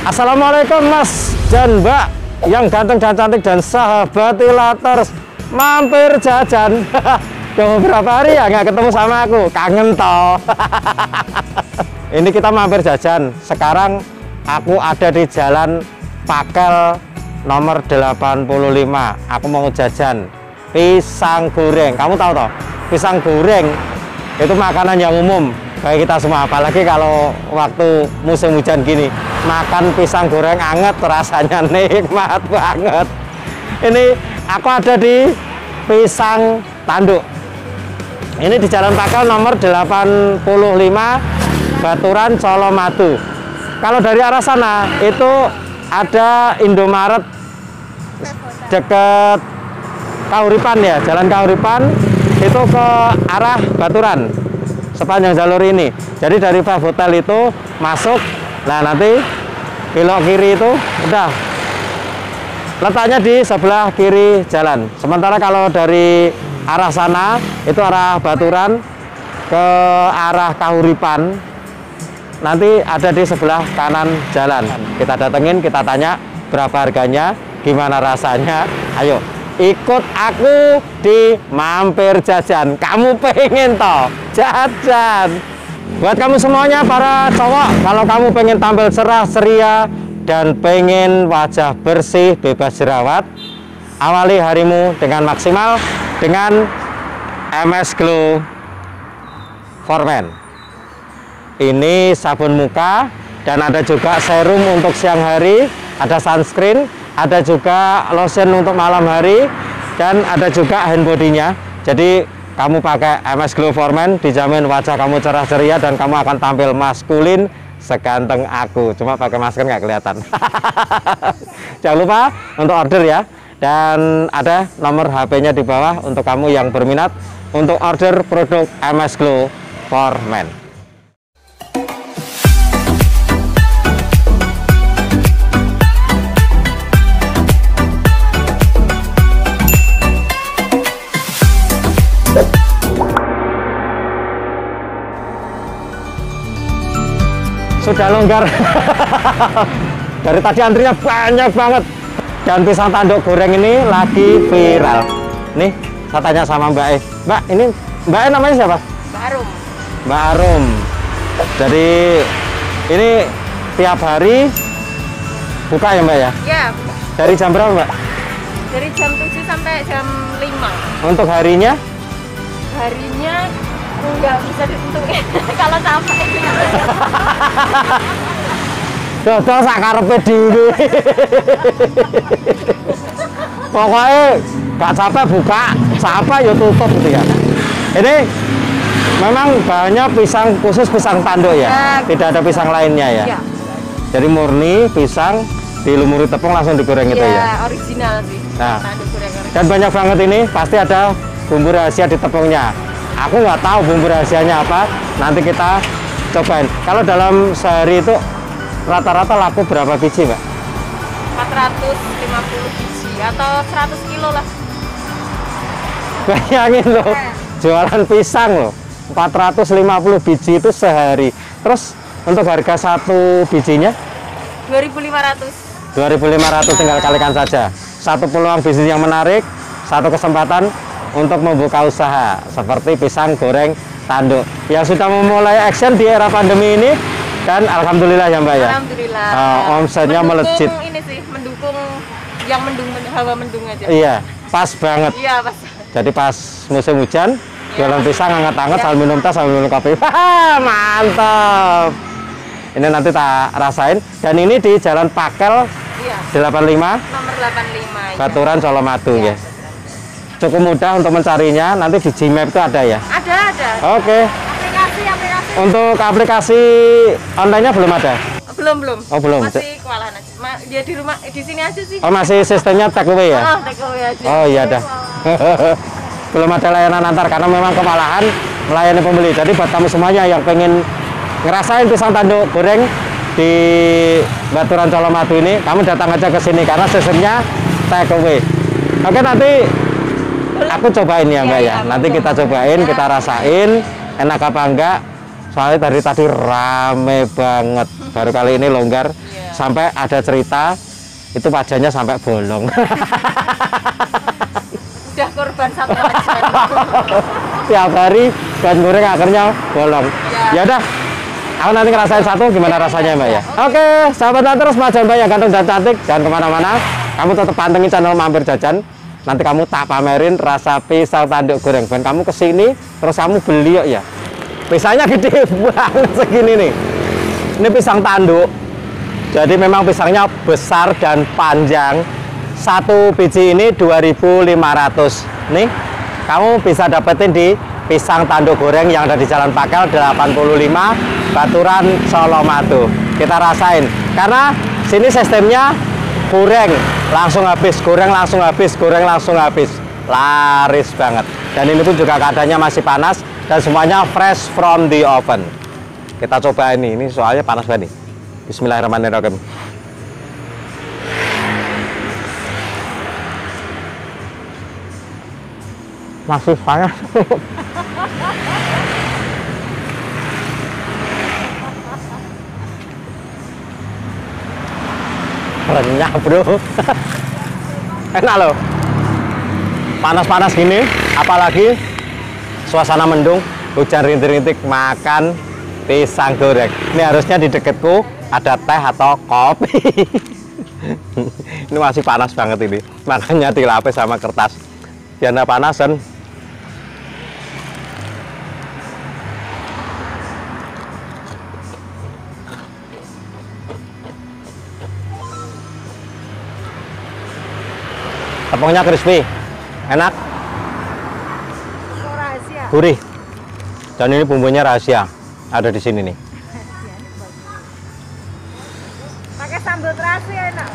Assalamualaikum Mas dan Mbak yang ganteng dan cantik dan sahabat Ilaters, mampir jajan. Udah beberapa hari ya nggak ketemu sama aku, kangen toh. Ini kita mampir jajan. Sekarang aku ada di Jalan Pakel nomor 85. Aku mau jajan pisang goreng. Kamu tahu toh, pisang goreng itu makanan yang umum bagi kita semua, apalagi kalau waktu musim hujan gini. Makan pisang goreng anget rasanya nikmat banget. Ini aku ada di Pisang Tanduk. Ini di Jalan Pakel nomor 85, Baturan, Colomadu. Kalau dari arah sana itu ada Indomaret deket Kahuripan ya, Jalan Kahuripan itu ke arah Baturan sepanjang jalur ini. Jadi dari Five Hotel itu masuk, nah nanti belok kiri itu udah letaknya di sebelah kiri jalan. Sementara kalau dari arah sana itu arah Baturan ke arah Kahuripan, nanti ada di sebelah kanan jalan. Kita datengin, kita tanya berapa harganya, gimana rasanya. Ayo ikut aku di mampir jajan. Kamu pengen toh jajan? Buat kamu semuanya para cowok, kalau kamu pengen tampil cerah ceria dan pengen wajah bersih bebas jerawat, awali harimu dengan maksimal dengan MS Glow for Men. Ini sabun muka dan ada juga serum untuk siang hari, ada sunscreen, ada juga lotion untuk malam hari, dan ada juga hand body-nya. Jadi kamu pakai MS Glow for Men, dijamin wajah kamu cerah ceria dan kamu akan tampil maskulin seganteng aku. Cuma pakai masker nggak kelihatan. Jangan lupa untuk order ya. Dan ada nomor HP-nya di bawah untuk kamu yang berminat untuk order produk MS Glow for Men. Sudah longgar. Dari tadi antrinya banyak banget. Dan pisang tanduk goreng ini lagi viral. Nih, saya tanya sama Mbak E. Mbak, ini Mbak E namanya siapa? Mbak Arum. Mbak Arum. Jadi ini tiap hari buka ya Mbak ya? Ya, buka. Dari jam berapa Mbak? Dari jam 7 sampai jam 5. Untuk harinya? Harinya nggak bisa ditentuin. Kalau capek. Dodol sakarepe dhewe. Pokoknya gak capek buka, capek ya tutup gitu ya. Ini memang bahannya pisang khusus pisang tanduk ya? Tidak ada pisang lainnya ya? Ya. Jadi murni pisang dilumuri tepung langsung digoreng gitu ya? Ya, original sih. Nah, Tanduk goreng original. dan banyak banget ini pasti ada bumbu rahasia di tepungnya. Aku nggak tahu bumbu rahasianya apa, nanti kita cobain. Kalau dalam sehari itu rata-rata laku berapa biji Mbak? 450 biji atau 100 kilo lah. Bayangin loh, jualan pisang loh, 450 biji itu sehari. Terus untuk harga satu bijinya? 2.500. 2.500, tinggal kalikan saja. Satu peluang bisnis yang menarik, satu kesempatan untuk membuka usaha seperti pisang goreng tanduk yang sudah memulai action di era pandemi ini. Dan alhamdulillah ya Mbak ya. Alhamdulillah. Omsetnya melejit. Ini sih mendukung yang hawa mendung aja. Iya, pas banget. Iya, pas. Jadi pas musim hujan, jualan pisang hangat-hangat sambil minum teh sambil minum kopi. Mantap. Ini nanti tak rasain. Dan ini di Jalan Pakel 85, nomor 85. Baturan, Colomadu ya. ya. Cukup mudah untuk mencarinya. Nanti di Gmap itu ada ya. Ada. Oke. Aplikasi. Untuk aplikasi online-nya belum ada? Belum. Oh, belum. Masih kewalahan aja. Ya di rumah, di sini aja sih. Oh, masih sistemnya take away ya? Oh, take away aja. Oh iya dah. Belum ada layanan antar karena memang kewalahan melayani pembeli. Jadi buat kamu semuanya yang pengen ngerasain pisang tanduk goreng di Baturan Colomadu ini, kamu datang aja ke sini karena sistemnya take away. Oke, nanti aku cobain ya Mbak ya. Nanti kita cobain, kita rasain enak apa enggak. Soalnya dari tadi rame banget. Baru kali ini longgar. Sampai ada cerita itu wajahnya sampai bolong. Udah korban satu wajan. Tiap hari ban goreng akhirnya bolong. Ya udah. Aku nanti ngerasain satu gimana rasanya Mbak ya. Oke, sahabat terus Mas Mbak yang ganteng dan cantik, jangan kemana-mana. Kamu tetap pantengin channel Mampir Jajan. Nanti kamu tak pamerin rasa pisang tanduk goreng. Dan kamu kesini terus kamu beli ya. Pisangnya gede banget segini nih. Ini pisang tanduk. Jadi memang pisangnya besar dan panjang. Satu biji ini 2.500. Nih, kamu bisa dapetin di pisang tanduk goreng yang ada di Jalan Pakel 85 Baturan Solomadu. Kita rasain karena sini sistemnya goreng langsung habis, goreng langsung habis, goreng langsung habis, laris banget. Dan ini pun juga keadaannya masih panas dan semuanya fresh from the oven. Kita coba ini soalnya panas banget nih. Bismillahirrahmanirrahim. Masih panas. Renyah bro. Enak loh. Panas-panas gini, apalagi suasana mendung, hujan rintik-rintik, makan pisang goreng. Ini harusnya di deketku ada teh atau kopi. Ini masih panas banget ini, makanya dilapis sama kertas biar nggak panasan. Tepungnya crispy, enak, gurih, dan ini bumbunya rahasia, ada di sini nih. Pakai sambal terasi enak.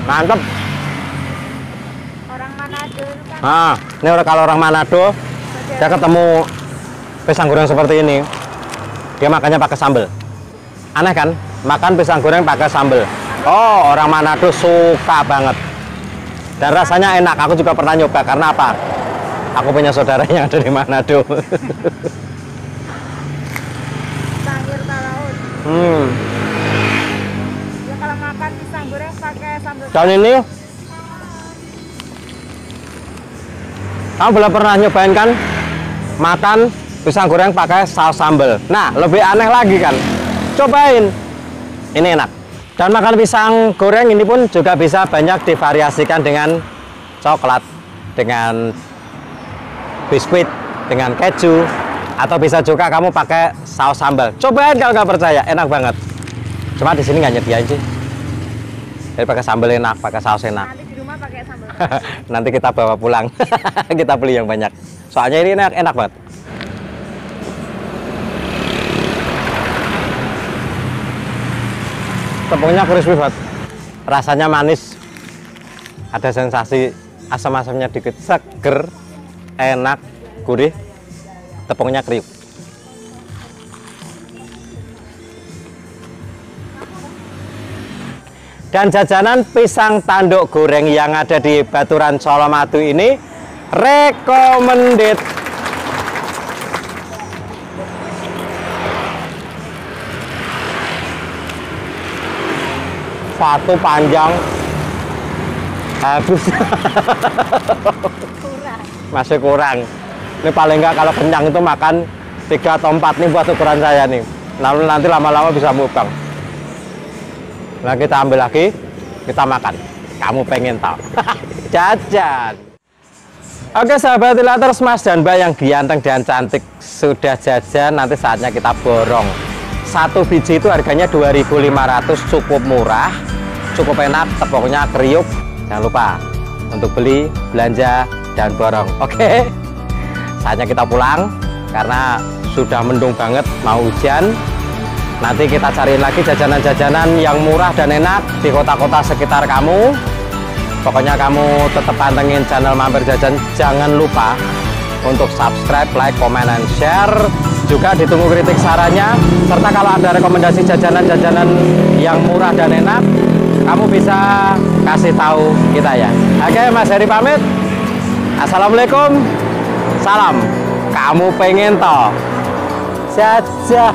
Mantep. Orang Manado kan. Nah, ini kalau orang Manado, saya ketemu pisang goreng seperti ini. Dia makannya pakai sambal. Aneh kan? Makan pisang goreng pakai sambal. Oh, orang Manado suka banget. Dan rasanya enak. Aku juga pernah nyoba. Karena apa? Aku punya saudara yang ada di Manado. Sangir talaut. Ya kalau makan pisang goreng pakai sambal. Dan ini kamu belum pernah nyobain kan? Makan pisang goreng pakai saus sambal. Nah, lebih aneh lagi kan? Cobain. Ini enak. Dan makan pisang goreng ini pun juga bisa banyak divariasikan dengan coklat, dengan biskuit, dengan keju, atau bisa juga kamu pakai saus sambal. Cobain kalau nggak percaya, enak banget. Cuma di sini nggak nyediain sih. Jadi pakai sambal enak, pakai saus enak. Nanti di rumah pakai sambal. Nanti kita bawa pulang. Kita beli yang banyak. Soalnya ini enak banget. Tepungnya crispy banget, rasanya manis, ada sensasi asam-asamnya dikit, seger, enak, gurih, tepungnya kriuk. Dan jajanan pisang tanduk goreng yang ada di Baturan Solomadu ini recommended. Satu panjang habis. Masih kurang. Ini paling enggak kalau kenyang itu makan 3 atau 4 nih buat ukuran saya nih. Lalu nanti lama-lama bisa mukbang. Nah, kita ambil lagi, kita makan. Kamu pengen tahu? Jajan. Oke sahabat Ilaters, Mas dan Mbak yang ganteng dan cantik sudah jajan, nanti saatnya kita borong. Satu biji itu harganya 2.500, cukup murah, cukup enak, tepungnya kriuk. Jangan lupa untuk beli, belanja, dan borong. Oke, saatnya kita pulang karena sudah mendung banget, mau hujan. Nanti kita cariin lagi jajanan-jajanan yang murah dan enak di kota-kota sekitar kamu. Pokoknya kamu tetap pantengin channel Mampir Jajan. Jangan lupa untuk subscribe, like, comment, and share. Juga ditunggu kritik sarannya. Serta kalau ada rekomendasi jajanan-jajanan yang murah dan enak, kamu bisa kasih tahu kita ya. Oke, Mas Heri pamit. Assalamualaikum. Salam. Kamu pengen toh? Jajan.